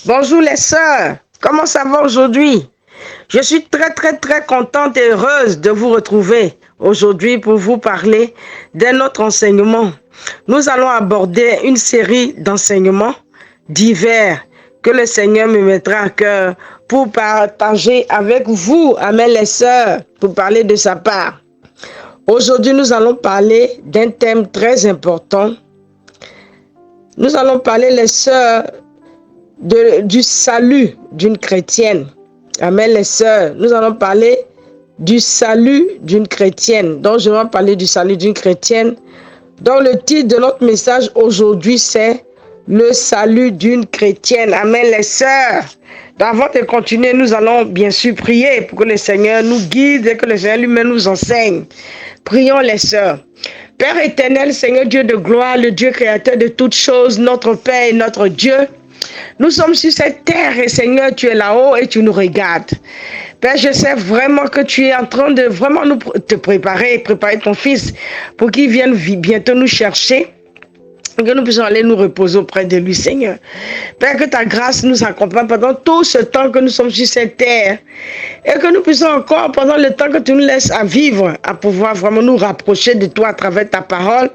Bonjour les sœurs, comment ça va aujourd'hui? Je suis très contente et heureuse de vous retrouver aujourd'hui pour vous parler d'un autre enseignement. Nous allons aborder une série d'enseignements divers que le Seigneur me mettra à cœur pour partager avec vous, amen les sœurs, pour parler de sa part. Aujourd'hui, nous allons parler d'un thème très important. Nous allons parler, les sœurs, du salut d'une chrétienne. Amen les sœurs, nous allons parler du salut d'une chrétienne. Donc je vais parler du salut d'une chrétienne. Donc le titre de notre message aujourd'hui c'est le salut d'une chrétienne. Amen les sœurs. Donc, avant de continuer, nous allons bien sûr prier pour que le Seigneur nous guide et que le Seigneur lui-même nous enseigne. Prions les sœurs. Père éternel, Seigneur Dieu de gloire, le Dieu créateur de toutes choses, notre Père et notre Dieu. Nous sommes sur cette terre et Seigneur, tu es là-haut et tu nous regardes. Père, je sais vraiment que tu es en train de vraiment te préparer ton fils pour qu'il vienne bientôt nous chercher. Que nous puissions aller nous reposer auprès de lui, Seigneur. Père, que ta grâce nous accompagne pendant tout ce temps que nous sommes sur cette terre. Et que nous puissions encore, pendant le temps que tu nous laisses à vivre, à pouvoir vraiment nous rapprocher de toi à travers ta parole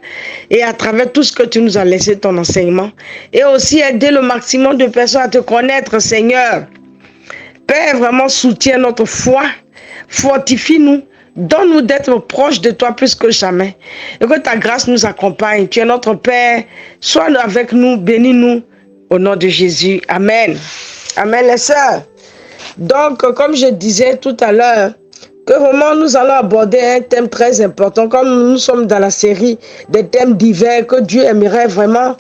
et à travers tout ce que tu nous as laissé, ton enseignement. Et aussi aider le maximum de personnes à te connaître, Seigneur. Père, vraiment soutiens notre foi, fortifie-nous. Donne-nous d'être proches de toi plus que jamais. Et que ta grâce nous accompagne. Tu es notre Père. Sois avec nous, bénis-nous. Au nom de Jésus. Amen. Amen les sœurs. Donc, comme je disais tout à l'heure, que vraiment nous allons aborder un thème très important. Comme nous sommes dans la série des thèmes divers que Dieu aimerait vraiment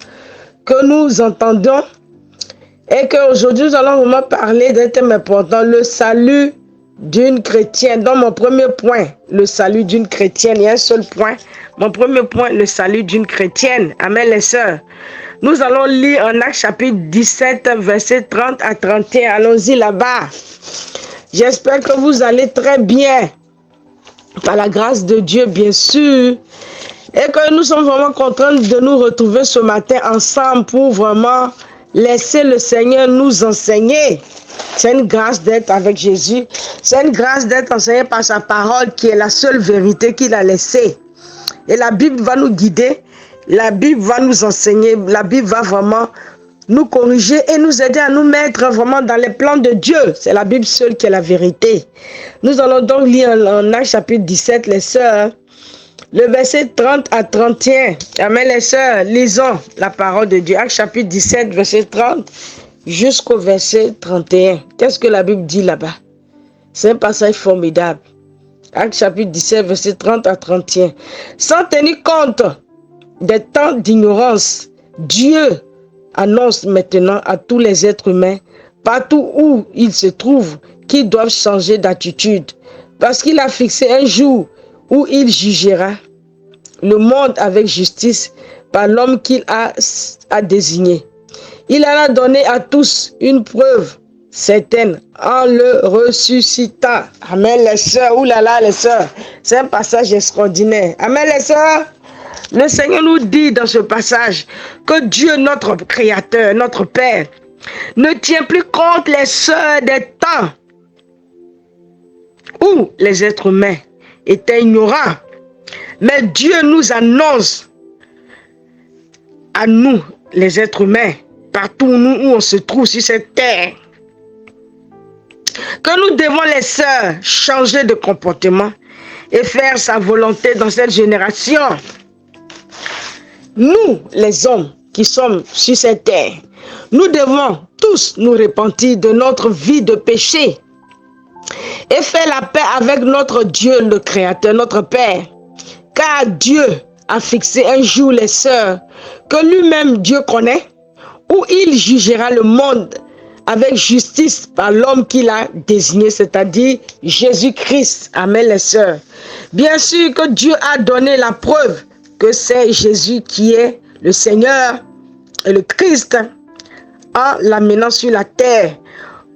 que nous entendions. Et qu'aujourd'hui nous allons vraiment parler d'un thème important. Le salut d'une chrétienne. Dans mon premier point, le salut d'une chrétienne, il y a un seul point. Mon premier point, le salut d'une chrétienne. Amen les sœurs. Nous allons lire en Actes chapitre 17, verset 30 à 31. Allons-y là-bas. J'espère que vous allez très bien. Par la grâce de Dieu, bien sûr. Et que nous sommes vraiment contents de nous retrouver ce matin ensemble pour vraiment laisser le Seigneur nous enseigner. C'est une grâce d'être avec Jésus. C'est une grâce d'être enseigné par sa parole qui est la seule vérité qu'il a laissée. Et la Bible va nous guider. La Bible va nous enseigner. La Bible va vraiment nous corriger et nous aider à nous mettre vraiment dans les plans de Dieu. C'est la Bible seule qui est la vérité. Nous allons donc lire en Actes chapitre 17, les sœurs, le verset 30 à 31. Amen les sœurs, lisons la parole de Dieu. Actes chapitre 17, verset 30. Jusqu'au verset 31. Qu'est-ce que la Bible dit là-bas? C'est un passage formidable. Actes chapitre 17, verset 30 à 31. Sans tenir compte des temps d'ignorance, Dieu annonce maintenant à tous les êtres humains, partout où ils se trouvent, qu'ils doivent changer d'attitude. Parce qu'il a fixé un jour où il jugera le monde avec justice par l'homme qu'il a désigné. Il a donné à tous une preuve certaine en le ressuscitant. Amen les sœurs. Oulala les sœurs. C'est un passage extraordinaire. Amen les sœurs. Le Seigneur nous dit dans ce passage que Dieu, notre Créateur, notre Père, ne tient plus compte les sœurs des temps où les êtres humains étaient ignorants. Mais Dieu nous annonce à nous, les êtres humains, partout où on se trouve sur cette terre, que nous devons, les sœurs, changer de comportement et faire sa volonté dans cette génération. Nous, les hommes qui sommes sur cette terre, nous devons tous nous repentir de notre vie de péché et faire la paix avec notre Dieu, le Créateur, notre Père. Car Dieu a fixé un jour, les sœurs, que lui-même Dieu connaît, où il jugera le monde avec justice par l'homme qu'il a désigné, c'est-à-dire Jésus-Christ. Amen les sœurs. Bien sûr que Dieu a donné la preuve que c'est Jésus qui est le Seigneur et le Christ en l'amenant sur la terre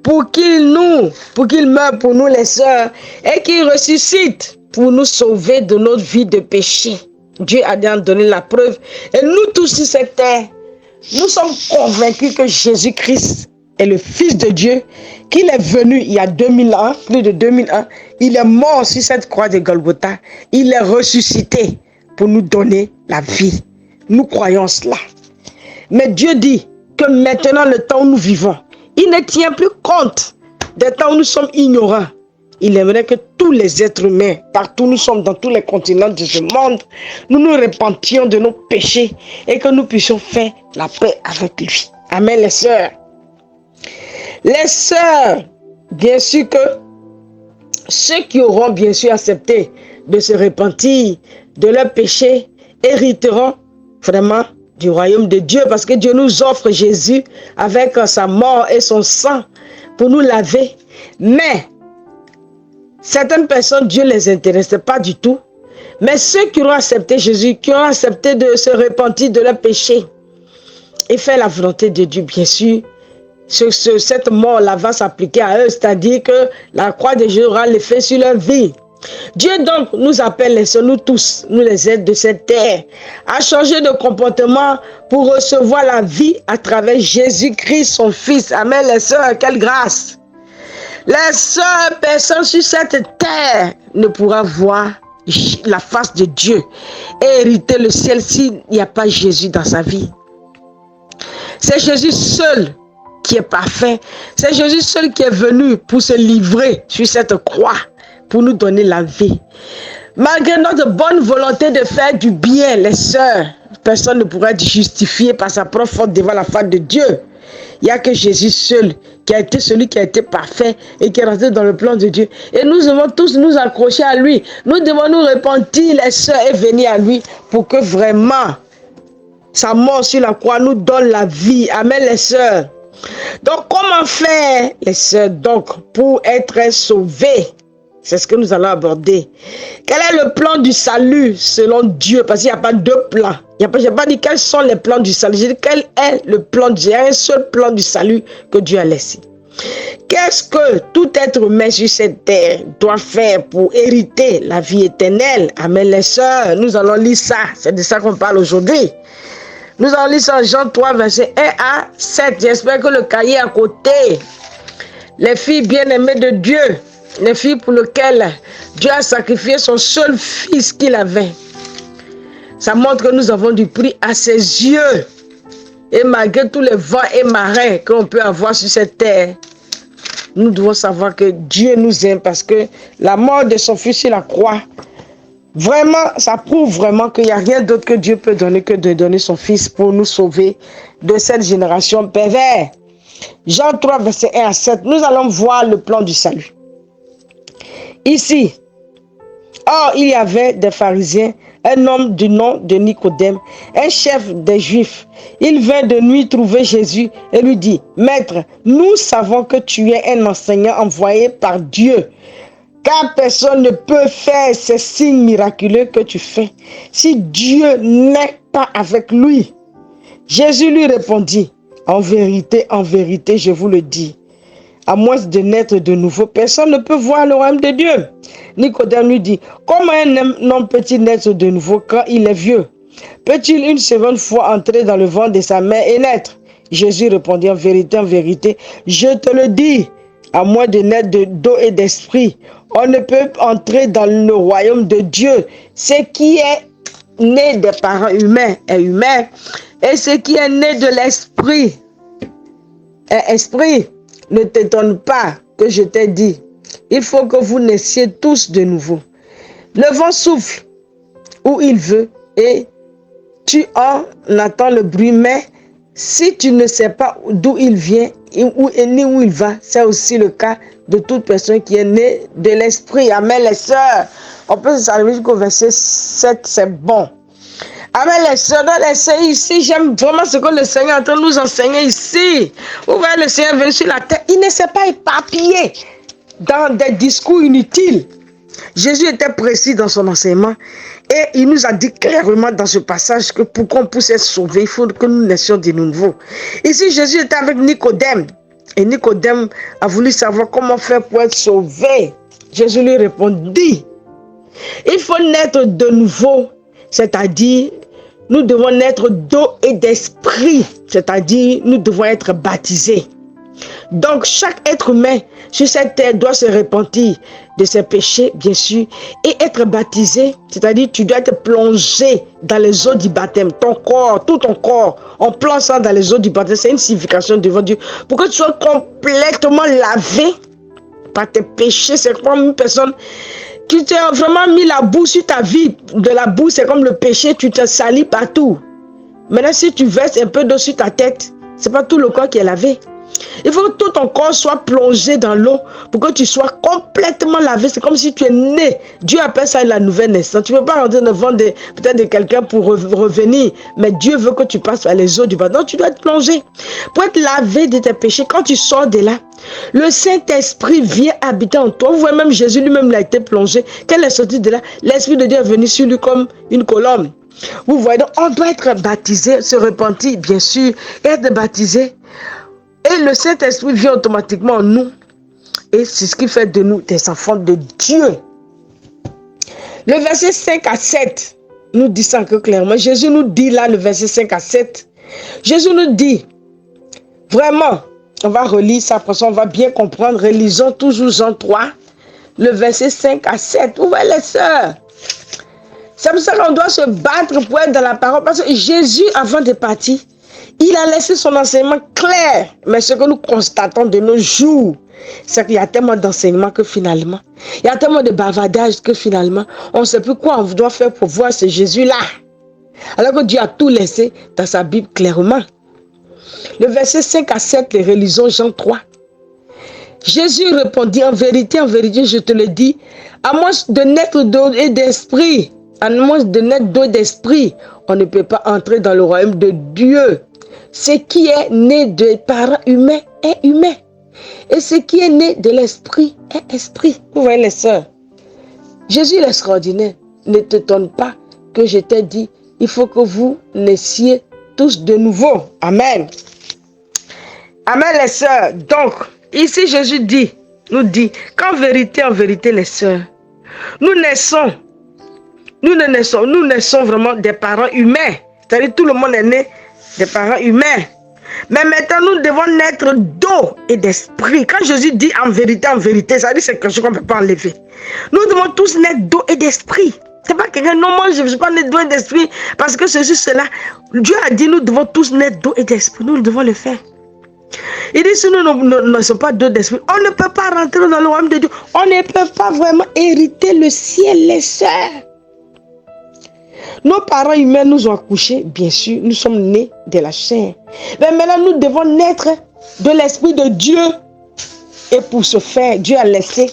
pour qu'il meure pour nous les sœurs et qu'il ressuscite pour nous sauver de notre vie de péché. Dieu a donné la preuve et nous tous sur cette terre, nous sommes convaincus que Jésus-Christ est le Fils de Dieu, qu'il est venu il y a 2000 ans, plus de 2000 ans, il est mort sur cette croix de Golgotha, il est ressuscité pour nous donner la vie. Nous croyons cela. Mais Dieu dit que maintenant, le temps où nous vivons, il ne tient plus compte des temps où nous sommes ignorants. Il aimerait que tous les êtres humains, partout nous sommes dans tous les continents de ce monde, nous nous repentions de nos péchés et que nous puissions faire la paix avec lui. Amen, les sœurs. Les sœurs, bien sûr que ceux qui auront bien sûr accepté de se repentir de leurs péchés hériteront vraiment du royaume de Dieu, parce que Dieu nous offre Jésus avec sa mort et son sang pour nous laver. Mais certaines personnes, Dieu ne les intéressait pas du tout. Mais ceux qui ont accepté Jésus, qui ont accepté de se repentir de leurs péchés et faire la volonté de Dieu, bien sûr, cette mort-là va s'appliquer à eux, c'est-à-dire que la croix de Jésus aura l'effet sur leur vie. Dieu donc nous appelle, les sœurs, nous tous, nous les êtres de cette terre, à changer de comportement pour recevoir la vie à travers Jésus-Christ, son Fils. Amen, les sœurs, quelle grâce! Les seules personnes sur cette terre ne pourra voir la face de Dieu et hériter le ciel s'il n'y a pas Jésus dans sa vie. C'est Jésus seul qui est parfait. C'est Jésus seul qui est venu pour se livrer sur cette croix, pour nous donner la vie. Malgré notre bonne volonté de faire du bien, les sœurs, personne ne pourra être justifié par sa propre faute devant la face de Dieu. Il n'y a que Jésus seul qui a été celui qui a été parfait et qui est rentré dans le plan de Dieu. Et nous devons tous nous accrocher à lui. Nous devons nous repentir, les sœurs, et venir à lui pour que vraiment sa mort sur la croix nous donne la vie. Amen, les sœurs. Donc, comment faire, les sœurs, donc, pour être sauvés? C'est ce que nous allons aborder. Quel est le plan du salut selon Dieu? Parce qu'il n'y a pas deux plans. Je n'ai pas dit quels sont les plans du salut. J'ai dit quel est le plan du salut. Il y a un seul plan du salut que Dieu a laissé. Qu'est-ce que tout être humain sur cette terre doit faire pour hériter la vie éternelle? Amen, les sœurs. Nous allons lire ça. C'est de ça qu'on parle aujourd'hui. Nous allons lire ça en Jean 3, verset 1 à 7. J'espère que le cahier est à côté. Les filles bien-aimées de Dieu. Les filles pour lesquelles Dieu a sacrifié son seul fils qu'il avait. Ça montre que nous avons du prix à ses yeux. Et malgré tous les vents et marées qu'on peut avoir sur cette terre, nous devons savoir que Dieu nous aime, parce que la mort de son fils sur la croix, vraiment, ça prouve vraiment qu'il n'y a rien d'autre que Dieu peut donner que de donner son fils pour nous sauver de cette génération perverse. Jean 3, verset 1 à 7, nous allons voir le plan du salut. Ici, or il y avait des pharisiens, un homme du nom de Nicodème, un chef des Juifs. Il vint de nuit trouver Jésus et lui dit, « Maître, nous savons que tu es un enseignant envoyé par Dieu, car personne ne peut faire ces signes miraculeux que tu fais si Dieu n'est pas avec lui. » Jésus lui répondit, « En vérité, je vous le dis, à moins de naître de nouveau, personne ne peut voir le royaume de Dieu. » Nicodème lui dit, « Comment un homme peut-il naître de nouveau quand il est vieux? Peut-il une seconde fois entrer dans le ventre de sa mère et naître? » Jésus répondit, en vérité, je te le dis, à moins de naître d'eau et d'esprit, on ne peut entrer dans le royaume de Dieu. Ce qui est né des parents humains est humain, et ce qui est né de l'esprit est esprit. Ne t'étonne pas que je t'ai dit, il faut que vous naissiez tous de nouveau. Le vent souffle où il veut et tu en entends le bruit, mais si tu ne sais pas d'où il vient ni où il va, c'est aussi le cas de toute personne qui est née de l'esprit. Amen, les sœurs. On peut s'arriver jusqu'au verset 7, c'est bon. Amen, les sœurs, ici, j'aime vraiment ce que le Seigneur est en train de nous enseigner ici. Vous voyez, le Seigneur venu sur la terre, il ne s'est pas éparpillé dans des discours inutiles. Jésus était précis dans son enseignement et il nous a dit clairement dans ce passage que pour qu'on puisse être sauvé, il faut que nous naissions de nouveau. Ici, Jésus était avec Nicodème et Nicodème a voulu savoir comment faire pour être sauvé. Jésus lui répondit, il faut naître de nouveau, c'est-à-dire nous devons naître d'eau et d'esprit, c'est-à-dire nous devons être baptisés. Donc, chaque être humain sur cette terre doit se repentir de ses péchés, bien sûr, et être baptisé, c'est-à-dire tu dois être plongé dans les eaux du baptême, ton corps, tout ton corps, on plonge ça dans les eaux du baptême, c'est une signification devant Dieu, pour que tu sois complètement lavé par tes péchés. C'est comme une personne qui t'a vraiment mis la boue sur ta vie, de la boue, c'est comme le péché, tu te salis partout. Maintenant, si tu verses un peu d'eau sur ta tête, c'est pas tout le corps qui est lavé. Il faut que tout ton corps soit plongé dans l'eau pour que tu sois complètement lavé. C'est comme si tu es né. Dieu appelle ça la nouvelle naissance. Tu ne peux pas rentrer dans le ventre peut-être de quelqu'un pour revenir. Mais Dieu veut que tu passes par les eaux du baptême. Donc tu dois être plongé. Pour être lavé de tes péchés, quand tu sors de là, le Saint-Esprit vient habiter en toi. Vous voyez, même Jésus lui-même il a été plongé. Quand il est sorti de là, l'Esprit de Dieu est venu sur lui comme une colombe. Vous voyez, donc on doit être baptisé, se repentir, bien sûr, être baptisé. Et le Saint-Esprit vient automatiquement en nous. Et c'est ce qui fait de nous des enfants de Dieu. Le verset 5 à 7 nous dit ça que clairement. Jésus nous dit là, le verset 5 à 7. Jésus nous dit, vraiment, on va relire ça, parce qu'on va bien comprendre. Relisons toujours Jean 3, le verset 5 à 7. Vous voyez les sœurs. C'est pour ça qu'on doit se battre pour être dans la parole. Parce que Jésus, avant de partir, il a laissé son enseignement clair. Mais ce que nous constatons de nos jours, c'est qu'il y a tellement d'enseignements que finalement, il y a tellement de bavardage que finalement, on ne sait plus quoi on doit faire pour voir ce Jésus-là. Alors que Dieu a tout laissé dans sa Bible clairement. Le verset 5 à 7, les relisons Jean 3. Jésus répondit, en vérité, je te le dis, à moins de naître d'eau et d'esprit, on ne peut pas entrer dans le royaume de Dieu. Ce qui est né de parents humains est humain. Et ce qui est né de l'esprit est esprit. Vous voyez les sœurs. Jésus est extraordinaire. Ne t'étonne pas que je t'ai dit, il faut que vous naissiez tous de nouveau. Amen. Amen les sœurs. Donc, ici Jésus nous dit, qu'en vérité, les sœurs, nous naissons vraiment des parents humains. C'est-à-dire tout le monde est né des parents humains. Mais maintenant, nous devons naître d'eau et d'esprit. Quand Jésus dit en vérité, ça veut dire que c'est quelque chose qu'on ne peut pas enlever. Nous devons tous naître d'eau et d'esprit. C'est pas quelqu'un, non, moi je ne suis pas né d'eau et d'esprit parce que c'est juste cela. Dieu a dit, nous devons tous naître d'eau et d'esprit. Nous devons le faire. Il dit, si nous ne sommes pas d'eau d'esprit, on ne peut pas rentrer dans le royaume de Dieu. On ne peut pas vraiment hériter le ciel, les sœurs. Nos parents humains nous ont accouchés, bien sûr, nous sommes nés de la chair. Mais maintenant, nous devons naître de l'Esprit de Dieu. Et pour ce faire, Dieu a laissé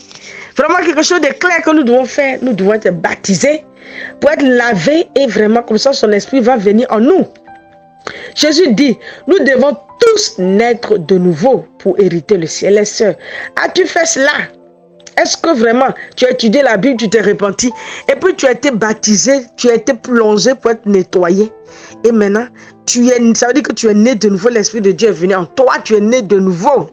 vraiment quelque chose de clair que nous devons faire. Nous devons être baptisés pour être lavés et vraiment comme ça, son Esprit va venir en nous. Jésus dit, nous devons tous naître de nouveau pour hériter le ciel. Les sœurs, as-tu fait cela? Est-ce que vraiment tu as étudié la Bible, tu t'es repenti et puis tu as été baptisé, tu as été plongé pour être nettoyé et maintenant ça veut dire que tu es né de nouveau, l'Esprit de Dieu est venu en toi, tu es né de nouveau.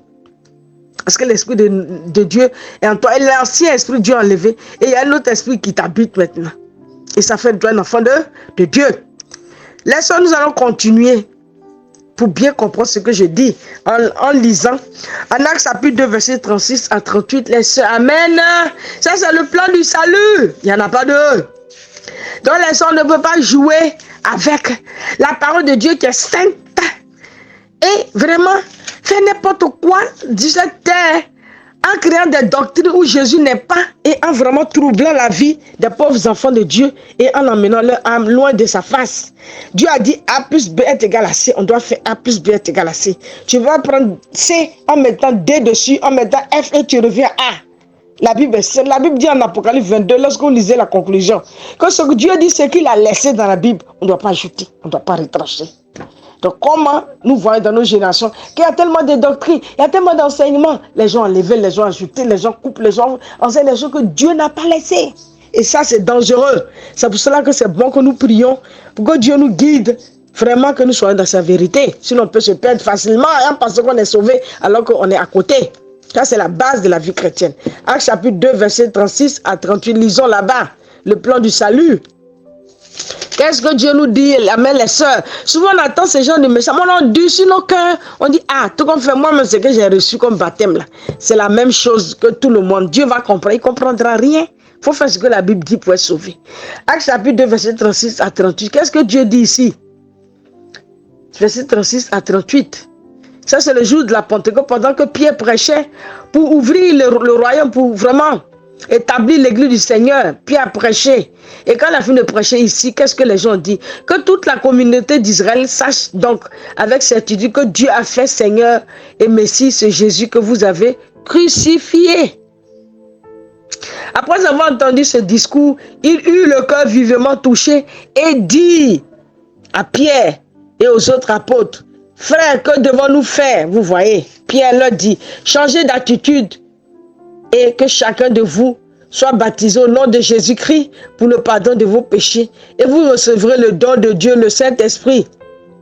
Parce que l'Esprit de Dieu est en toi et l'ancien Esprit de Dieu est enlevé et il y a un autre Esprit qui t'habite maintenant. Et ça fait de toi un enfant de Dieu. Laissons, nous allons continuer pour bien comprendre ce que je dis en lisant en Actes chapitre 2 verset 36 à 38 les sœurs. Amen. Ça c'est le plan du salut. Il n'y en a pas deux. Donc les sœurs ne peuvent pas jouer avec la parole de Dieu qui est sainte et vraiment faire n'importe quoi de cette terre en créant des doctrines où Jésus n'est pas et en vraiment troublant la vie des pauvres enfants de Dieu et en emmenant leur âme loin de sa face. Dieu a dit A plus B est égal à C. On doit faire A plus B est égal à C. Tu vas prendre C en mettant D dessus, en mettant F et tu reviens à A. La Bible dit en Apocalypse 22, lorsqu'on lisait la conclusion, que ce que Dieu dit, c'est qu'il a laissé dans la Bible, on ne doit pas ajouter, on ne doit pas retrancher. Donc comment nous voyons dans nos générations qu'il y a tellement de doctrines, il y a tellement d'enseignements, les gens enlèvent, les gens ajoutent, les gens coupent, les gens enseignent les choses que Dieu n'a pas laissées. Et ça c'est dangereux. C'est pour cela que c'est bon que nous prions, pour que Dieu nous guide, vraiment que nous soyons dans sa vérité. Sinon on peut se perdre facilement hein, parce qu'on est sauvé alors qu'on est à côté. Ça c'est la base de la vie chrétienne. Actes chapitre 2 verset 36 à 38, lisons là-bas le plan du salut. Qu'est-ce que Dieu nous dit, amen, les sœurs? Souvent, on attend ces gens de messages. On endurcit nos cœurs. On dit, ah, tout comme fait moi-même, ce que j'ai reçu comme baptême, là. C'est la même chose que tout le monde. Dieu va comprendre. Il ne comprendra rien. Il faut faire ce que la Bible dit pour être sauvé. Acte chapitre 2, verset 36 à 38. Qu'est-ce que Dieu dit ici? Verset 36 à 38. Ça, c'est le jour de la Pentecôte, pendant que Pierre prêchait pour ouvrir le royaume, pour vraiment établir l'église du Seigneur. Pierre a prêché. Et quand il a fini de prêcher ici, qu'est-ce que les gens disent? Que toute la communauté d'Israël sache donc avec certitude que Dieu a fait Seigneur et Messie, ce Jésus que vous avez crucifié. Après avoir entendu ce discours, il eut le cœur vivement touché et dit à Pierre et aux autres apôtres, frères, que devons-nous faire? Vous voyez, Pierre leur dit, changez d'attitude et que chacun de vous soit baptisé au nom de Jésus-Christ pour le pardon de vos péchés et vous recevrez le don de Dieu, le Saint-Esprit.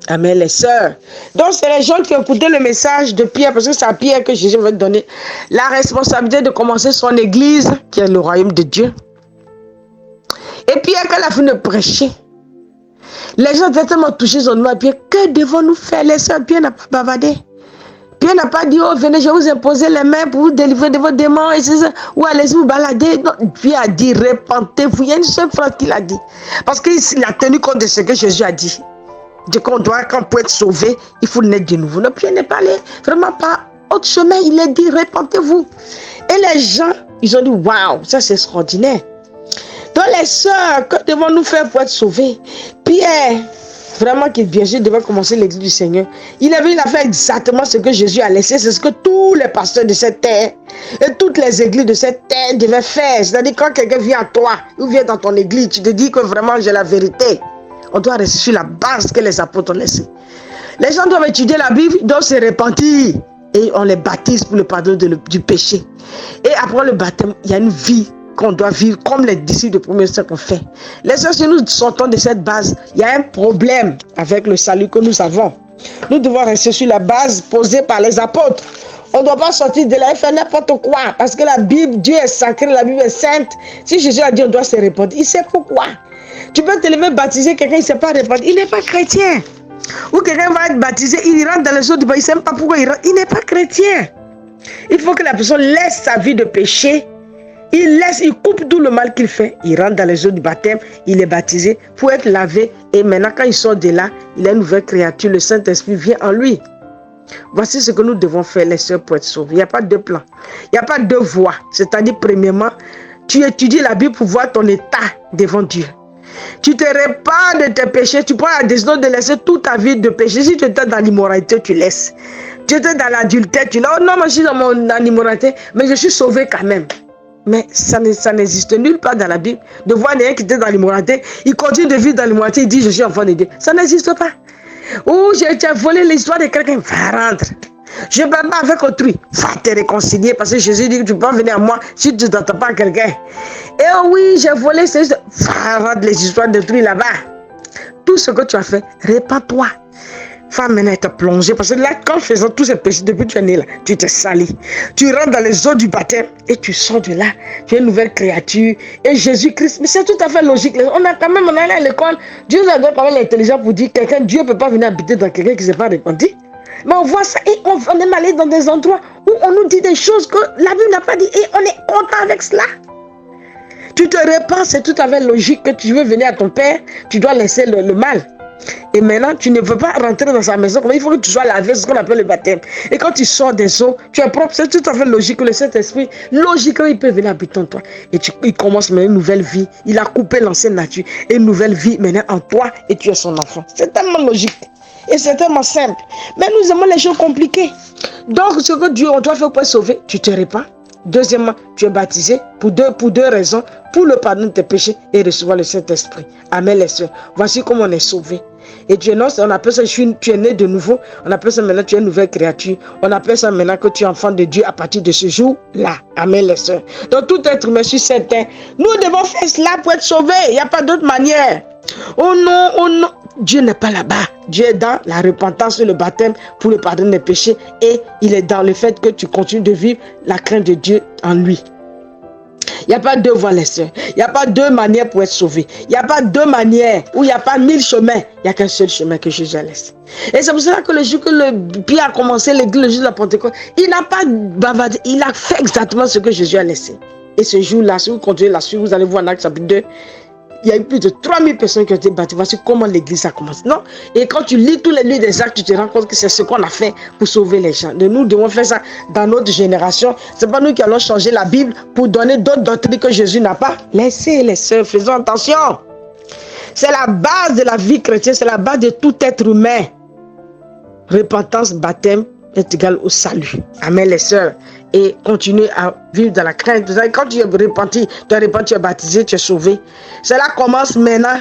Amen, les sœurs. Donc, c'est les gens qui ont écouté le message de Pierre, parce que c'est à Pierre que Jésus va donner la responsabilité de commencer son église, qui est le royaume de Dieu. Et Pierre, quand il a fini de prêcher, les gens étaient tellement touchés son nom à Pierre. Que devons-nous faire, les sœurs? Pierre n'a pas bavardé. Pierre n'a pas dit, oh, venez, je vais vous imposer les mains pour vous délivrer de vos démons, et c'est ça. Ou allez vous balader. Non, Pierre a dit, répentez-vous. Il y a une seule phrase qu'il a dit. Parce qu'il a tenu compte de ce que Jésus a dit. De qu'on doit, quand pour être sauvé, il faut naître de nouveau. Non, Pierre n'est pas allé vraiment pas autre chemin. Il a dit, répentez-vous. Et les gens, ils ont dit, waouh, ça c'est extraordinaire. Donc les sœurs, que devons-nous faire pour être sauvés? Pierre, vraiment qu'il bien sûr devait commencer l'église du Seigneur. Il a fait exactement ce que Jésus a laissé. C'est ce que tous les pasteurs de cette terre et toutes les églises de cette terre devaient faire. C'est-à-dire quand quelqu'un vient à toi ou vient dans ton église, tu te dis que vraiment j'ai la vérité. On doit rester sur la base que les apôtres ont laissée. Les gens doivent étudier la Bible, ils doivent se repentir. Et on les baptise pour le pardon du péché. Et après le baptême, il y a une vie qu'on doit vivre comme les disciples de premier siècle ont fait. Les sœurs, si nous sortons de cette base, il y a un problème avec le salut que nous avons. Nous devons rester sur la base posée par les apôtres. On ne doit pas sortir de là et faire n'importe quoi. Parce que la Bible, Dieu est sacré, la Bible est sainte. Si Jésus a dit on doit se répandre, il sait pourquoi. Tu peux te lever baptiser quelqu'un, il ne sait pas répandre. Il n'est pas chrétien. Ou quelqu'un va être baptisé, il rentre dans les eaux du bain, il ne sait même pas pourquoi il rentre. Il n'est pas chrétien. Il faut que la personne laisse sa vie de péché. Il coupe tout le mal qu'il fait. Il rentre dans les eaux du baptême, il est baptisé pour être lavé. Et maintenant, quand il sort de là, il est une nouvelle créature. Le Saint-Esprit vient en lui. Voici ce que nous devons faire, les sœurs, pour être sauvés. Il n'y a pas de plan. Il n'y a pas de voie. C'est-à-dire, premièrement, tu étudies la Bible pour voir ton état devant Dieu. Tu te répands de tes péchés. Tu prends la décision de laisser toute ta vie de péché. Si tu étais dans l'immoralité, tu laisses. Tu étais dans l'adultère, tu laisses. Oh non, moi je suis dans l'immoralité, mais je suis sauvé quand même. Mais ça n'existe nulle part dans la Bible. De voir quelqu'un qui était dans l'immoralité, il continue de vivre dans l'immoralité, il dit je suis enfant de Dieu. Ça n'existe pas. Ou tu as volé l'histoire de quelqu'un, va rendre. Je ne parle pas avec autrui, va te réconcilier parce que Jésus dit que tu peux pas venir à moi si tu ne t'entends pas à quelqu'un. Et oh oui, j'ai volé, va rendre les histoires d'autrui là-bas. Tout ce que tu as fait, répands-toi. Va maintenant te plonger parce que là, quand faisant tous ces péchés, depuis que tu es né là, tu te salis. Tu rentres dans les eaux du baptême et tu sors de là. Tu es une nouvelle créature. Et Jésus-Christ, mais c'est tout à fait logique. On a quand même, on est allé à l'école. Dieu nous a donné quand même l'intelligence pour dire quelqu'un, Dieu ne peut pas venir habiter dans quelqu'un qui ne s'est pas repenti. Mais on voit ça et on est allé dans des endroits où on nous dit des choses que la Bible n'a pas dit et on est content avec cela. Tu te répands, c'est tout à fait logique que tu veux venir à ton père, tu dois laisser le mal. Et maintenant, tu ne veux pas rentrer dans sa maison, il faut que tu sois lavé, c'est ce qu'on appelle le baptême. Et quand tu sors des eaux, tu es propre, c'est tout à fait logique que le Saint-Esprit, logiquement, il peut venir habiter en toi. Et il commence maintenant une nouvelle vie. Il a coupé l'ancienne nature et une nouvelle vie maintenant en toi et tu es son enfant. C'est tellement logique. Et c'est tellement simple. Mais nous aimons les choses compliquées. Donc, ce que Dieu, on doit faire pour être sauvé, tu te répands. Deuxièmement, tu es baptisé pour deux raisons. Pour le pardon de tes péchés et recevoir le Saint-Esprit. Amen, les sœurs. Voici comment on est sauvé. Et Dieu, non, on appelle ça, tu es né de nouveau. On appelle ça maintenant, tu es une nouvelle créature. On appelle ça maintenant que tu es enfant de Dieu à partir de ce jour-là. Amen, les sœurs. Donc, tout être humain sur cette terre, nous devons faire cela pour être sauvés. Il n'y a pas d'autre manière. Oh non, oh non. Dieu n'est pas là-bas. Dieu est dans la repentance et le baptême pour le pardon des péchés. Et il est dans le fait que tu continues de vivre la crainte de Dieu en lui. Il n'y a pas deux voies, les sœurs. Il n'y a pas deux manières pour être sauvé. Il n'y a pas deux manières où il n'y a pas 1000 chemins. Il n'y a qu'un seul chemin que Jésus a laissé. Et c'est pour cela que le jour que Pierre a commencé l'église, le jour de la Pentecôte, il n'a pas bavardé. Il a fait exactement ce que Jésus a laissé. Et ce jour-là, si vous continuez là-dessus, vous allez voir en Actes chapitre 2, il y a eu plus de 3000 personnes qui ont été baptisées. Voici comment l'église a commencé. Non? Et quand tu lis tous les livres des actes, tu te rends compte que c'est ce qu'on a fait pour sauver les gens. Nous devons faire ça dans notre génération. Ce n'est pas nous qui allons changer la Bible pour donner d'autres doctrines que Jésus n'a pas laissées. Les sœurs, faisons attention. C'est la base de la vie chrétienne, c'est la base de tout être humain. Repentance, baptême est égal au salut. Amen, les sœurs. Et continuer à vivre dans la crainte. Quand tu es repenti, tu es baptisé, tu es sauvé. Cela commence maintenant.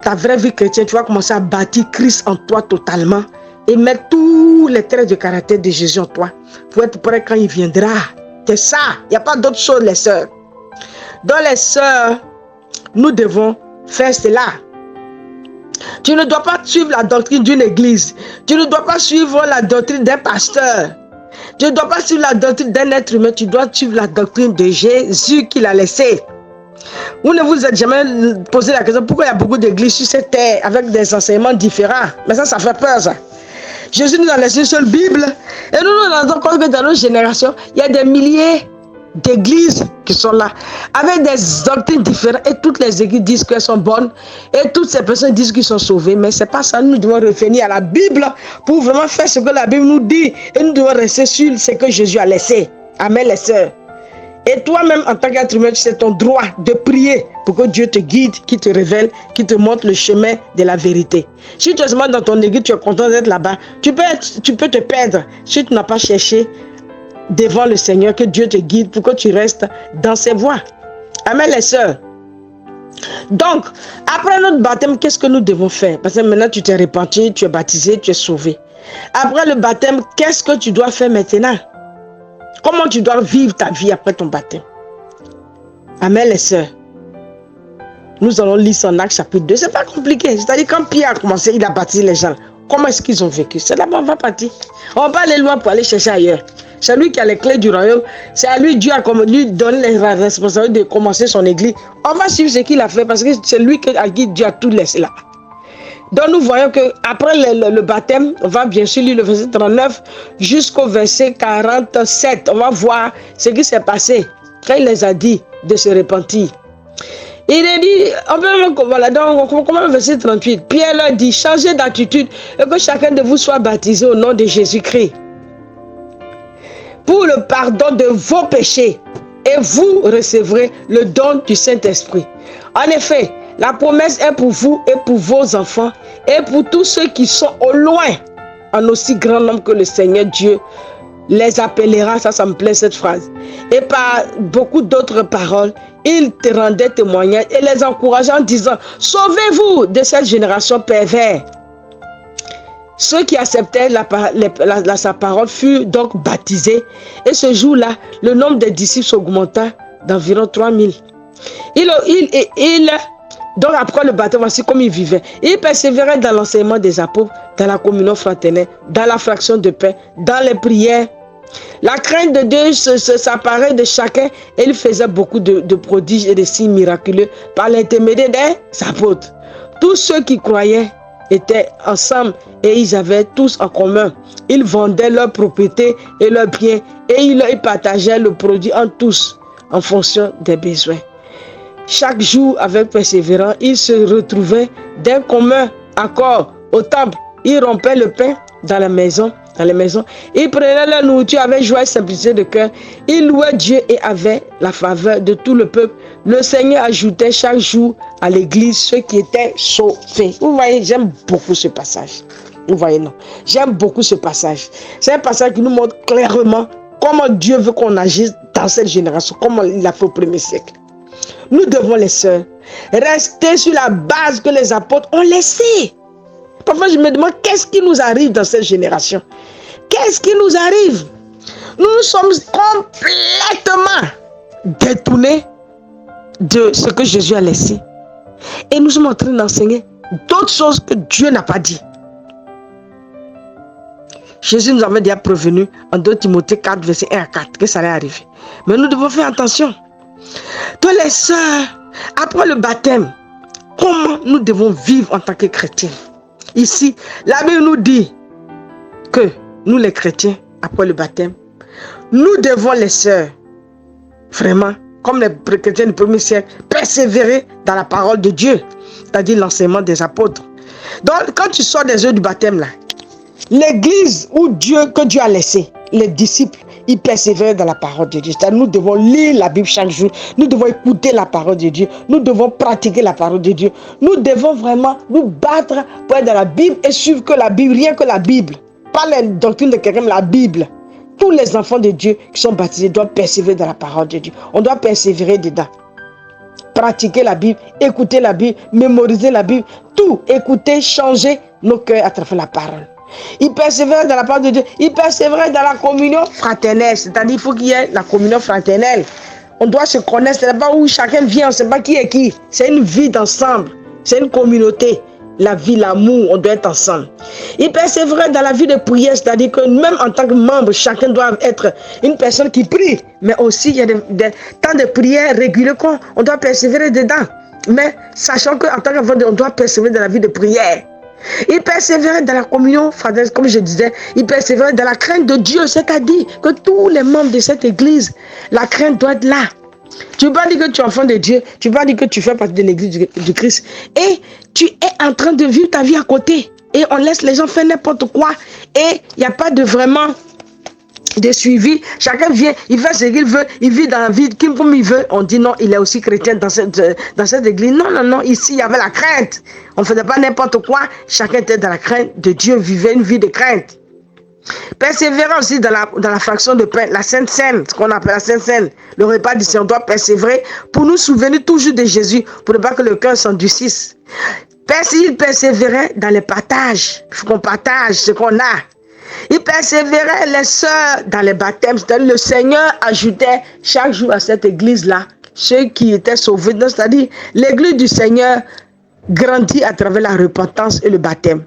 Ta vraie vie chrétienne, tu vas commencer à bâtir Christ en toi totalement et mettre tous les traits de caractère de Jésus en toi pour être prêt quand il viendra. C'est ça. Il n'y a pas d'autre chose, les sœurs. Donc, les sœurs, nous devons faire cela. Tu ne dois pas suivre la doctrine d'une église. Tu ne dois pas suivre la doctrine d'un pasteur. Tu ne dois pas suivre la doctrine d'un être humain. Tu dois suivre la doctrine de Jésus qu'il a laissé. Vous ne vous êtes jamais posé la question pourquoi il y a beaucoup d'églises sur cette terre avec des enseignements différents. Mais ça fait peur, ça. Jésus nous a laissé une seule Bible. Et nous nous rendons compte que dans nos générations, il y a des milliers d'églises qui sont là, avec des doctrines différentes. Et toutes les églises disent qu'elles sont bonnes. Et toutes ces personnes disent qu'ils sont sauvés. Mais ce n'est pas ça. Nous devons revenir à la Bible pour vraiment faire ce que la Bible nous dit. Et nous devons rester sur ce que Jésus a laissé. Amen, les sœurs. Et toi-même, en tant qu'être humain, c'est ton droit de prier pour que Dieu te guide, qui te révèle, qui te montre le chemin de la vérité. Si tu es seulement dans ton église, tu es content d'être là-bas, tu peux te perdre si tu n'as pas cherché devant le Seigneur que Dieu te guide pour que tu restes dans ses voies. Amen, les sœurs. Donc, après notre baptême, qu'est-ce que nous devons faire? Parce que maintenant, tu t'es repenti, tu es baptisé, tu es sauvé. Après le baptême, qu'est-ce que tu dois faire maintenant? Comment tu dois vivre ta vie après ton baptême? Amen, les sœurs. Nous allons lire son Acte chapitre 2. C'est pas compliqué. C'est-à-dire, quand Pierre a commencé, il a baptisé les gens. Comment est-ce qu'ils ont vécu? C'est là-bas, on va partir. On va pas aller loin pour aller chercher ailleurs. C'est lui qui a les clés du royaume. C'est à lui, Dieu a lui donné la responsabilité de commencer son église. On va suivre ce qu'il a fait parce que c'est lui à qui Dieu a tout laissé là. Donc nous voyons qu'après le baptême, on va bien sûr lire le verset 39 jusqu'au verset 47. On va voir ce qui s'est passé quand il les a dit de se repentir. Il a dit, voilà, donc on commence le verset 38. Pierre leur dit, changez d'attitude et que chacun de vous soit baptisé au nom de Jésus-Christ pour le pardon de vos péchés et vous recevrez le don du Saint-Esprit. En effet, la promesse est pour vous et pour vos enfants et pour tous ceux qui sont au loin, en aussi grand nombre que le Seigneur Dieu les appellera. Ça me plaît cette phrase. Et par beaucoup d'autres paroles, il te rendait témoignage et les encourageant en disant, sauvez-vous de cette génération perverse. Ceux qui acceptaient sa parole furent donc baptisés. Et ce jour-là, le nombre des disciples augmenta d'environ 3000. Donc après le baptême, voici comme il vivait. Il persévérait dans l'enseignement des apôtres, dans la communion fraternelle, dans la fraction de pain, dans les prières. La crainte de Dieu s'apparaît de chacun et il faisait beaucoup de prodiges et de signes miraculeux par l'intermédiaire des apôtres. Tous ceux qui croyaient étaient ensemble et ils avaient tous en commun. Ils vendaient leurs propriétés et leurs biens et ils partageaient le produit en tous en fonction des besoins. Chaque jour, avec persévérance, ils se retrouvaient d'un commun accord au temple. Ils rompaient le pain dans les maisons. Ils prenaient leur nourriture avec joie et simplicité de cœur. Ils louaient Dieu et avaient la faveur de tout le peuple. Le Seigneur ajoutait chaque jour à l'église ceux qui étaient sauvés. Vous voyez, j'aime beaucoup ce passage. Vous voyez, non? J'aime beaucoup ce passage. C'est un passage qui nous montre clairement comment Dieu veut qu'on agisse dans cette génération, comment il a fait au premier siècle. Nous devons, les sœurs, rester sur la base que les apôtres ont laissée. Parfois, je me demande qu'est-ce qui nous arrive dans cette génération. Qu'est-ce qui nous arrive? Nous sommes complètement détournés de ce que Jésus a laissé. Et nous sommes en train d'enseigner d'autres choses que Dieu n'a pas dit. Jésus nous avait déjà prévenu en 2 Timothée 4, verset 1 à 4, que ça allait arriver. Mais nous devons faire attention. Toi les sœurs, après le baptême, comment nous devons vivre en tant que chrétiens? Ici, la Bible nous dit que nous les chrétiens, après le baptême, nous devons les sœurs, vraiment, comme les chrétiens du premier siècle, persévérer dans la parole de Dieu, c'est-à-dire l'enseignement des apôtres. Donc, quand tu sors des eaux du baptême, là, l'église que Dieu a laissé, les disciples, ils persévéraient dans la parole de Dieu. C'est-à-dire, nous devons lire la Bible chaque jour, nous devons écouter la parole de Dieu, nous devons pratiquer la parole de Dieu, nous devons vraiment nous battre pour être dans la Bible et suivre que la Bible, rien que la Bible, pas les doctrines de quelqu'un, mais la Bible. Tous les enfants de Dieu qui sont baptisés doivent persévérer dans la parole de Dieu. On doit persévérer dedans. Pratiquer la Bible, écouter la Bible, mémoriser la Bible, tout, écouter, changer nos cœurs à travers la parole. Il persévère dans la parole de Dieu, il persévère dans la communion fraternelle, c'est-à-dire il faut qu'il y ait la communion fraternelle. On doit se connaître, c'est là-bas où chacun vient, on ne sait pas qui est qui. C'est une vie d'ensemble, c'est une communauté. La vie, l'amour, on doit être ensemble. Il persévère dans la vie de prière, c'est-à-dire que même en tant que membre, chacun doit être une personne qui prie. Mais aussi, il y a des temps de prière réguliers qu'on doit persévérer dedans. Mais sachant qu'en tant qu'enfant, on doit persévérer dans la vie de prière. Il persévère dans la communion fraternelle, comme je disais, il persévère dans la crainte de Dieu, c'est-à-dire que tous les membres de cette église, la crainte doit être là. Tu ne peux pas dire que tu es enfant de Dieu, tu ne peux pas dire que tu fais partie de l'église du Christ et tu es en train de vivre ta vie à côté et on laisse les gens faire n'importe quoi et il n'y a pas de vraiment de suivi. Chacun vient, il fait ce qu'il veut, il vit dans la vie comme il veut. On dit non, il est aussi chrétien dans cette église. Non, non, non, ici il y avait la crainte. On ne faisait pas n'importe quoi, chacun était dans la crainte de Dieu, vivait une vie de crainte. Persévérer aussi dans la fraction de pain, la Sainte Seine, ce qu'on appelle la Sainte Seine, le repas du Seigneur, on doit persévérer pour nous souvenir toujours de Jésus, pour ne pas que le cœur s'endurcisse. Il persévérait dans les partages, il faut qu'on partage ce qu'on a. Il persévérait les sœurs dans les baptêmes, c'est-à-dire le Seigneur ajoutait chaque jour à cette église-là ceux qui étaient sauvés, c'est-à-dire l'église du Seigneur grandit à travers la repentance et le baptême.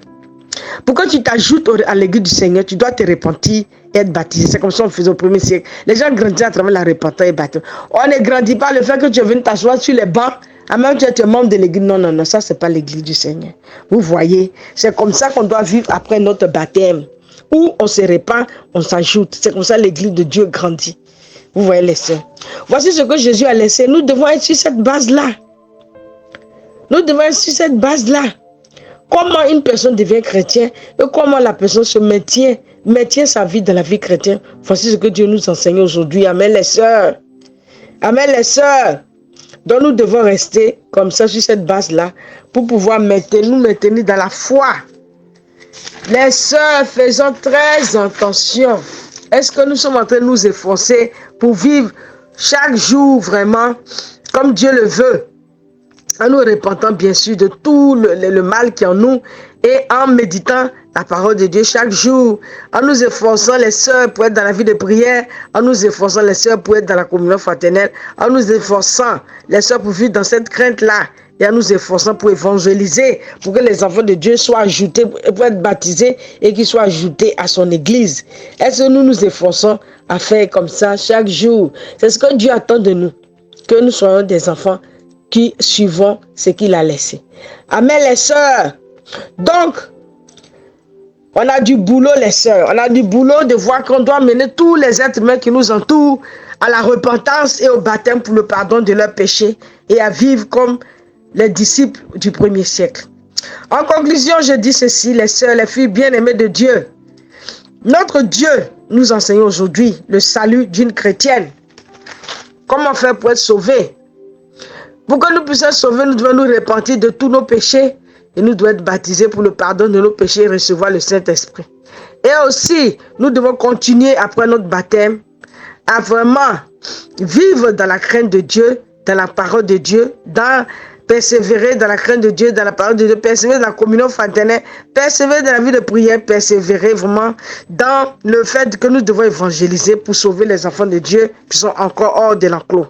Pour que tu t'ajoutes à l'église du Seigneur, tu dois te repentir et être baptisé. C'est comme ça qu'on faisait au premier siècle. Les gens grandissent à travers la repentance et le baptême. On ne grandit pas le fait que tu es venu t'asseoir sur les bancs, à même tu es membre de l'église. Non, non, non, ça c'est pas l'église du Seigneur. Vous voyez, c'est comme ça qu'on doit vivre après notre baptême. Où on se répand, on s'ajoute. C'est comme ça l'église de Dieu grandit. Vous voyez les sœurs. Voici ce que Jésus a laissé. Nous devons être sur cette base-là. Nous devons être sur cette base-là. Comment une personne devient chrétien et comment la personne se maintient sa vie dans la vie chrétienne. Voici ce que Dieu nous enseigne aujourd'hui. Amen les sœurs. Amen les sœurs. Donc nous devons rester comme ça sur cette base-là pour pouvoir nous maintenir dans la foi. Les sœurs, faisons très attention. Est-ce que nous sommes en train de nous efforcer pour vivre chaque jour vraiment comme Dieu le veut? En nous repentant bien sûr de tout le mal qui est en nous et en méditant la parole de Dieu chaque jour, en nous efforçant les sœurs pour être dans la vie de prière, en nous efforçant les sœurs pour être dans la communion fraternelle, en nous efforçant les sœurs pour vivre dans cette crainte-là et en nous efforçant pour évangéliser, pour que les enfants de Dieu soient ajoutés, pour être baptisés et qu'ils soient ajoutés à son église. Est-ce que nous nous efforçons à faire comme ça chaque jour? C'est ce que Dieu attend de nous, que nous soyons des enfants qui suivons ce qu'il a laissé. Amen les sœurs. Donc, on a du boulot les sœurs. On a du boulot de voir qu'on doit mener tous les êtres humains qui nous entourent à la repentance et au baptême pour le pardon de leurs péchés et à vivre comme les disciples du premier siècle. En conclusion, je dis ceci, les sœurs, les filles bien-aimées de Dieu. Notre Dieu nous enseigne aujourd'hui le salut d'une chrétienne. Comment faire pour être sauvé? Pour que nous puissions sauver, nous devons nous repentir de tous nos péchés et nous devons être baptisés pour le pardon de nos péchés et recevoir le Saint-Esprit. Et aussi, nous devons continuer après notre baptême à vraiment vivre dans la crainte de Dieu, dans la parole de Dieu, persévérer dans la crainte de Dieu, dans la parole de Dieu, persévérer dans la communion fraternelle, persévérer dans la vie de prière, persévérer vraiment dans le fait que nous devons évangéliser pour sauver les enfants de Dieu qui sont encore hors de l'enclos.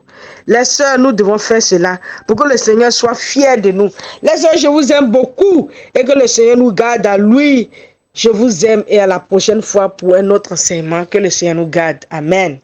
Les sœurs, nous devons faire cela pour que le Seigneur soit fier de nous. Les sœurs, je vous aime beaucoup et que le Seigneur nous garde à lui. Je vous aime et à la prochaine fois pour un autre enseignement. Que le Seigneur nous garde. Amen.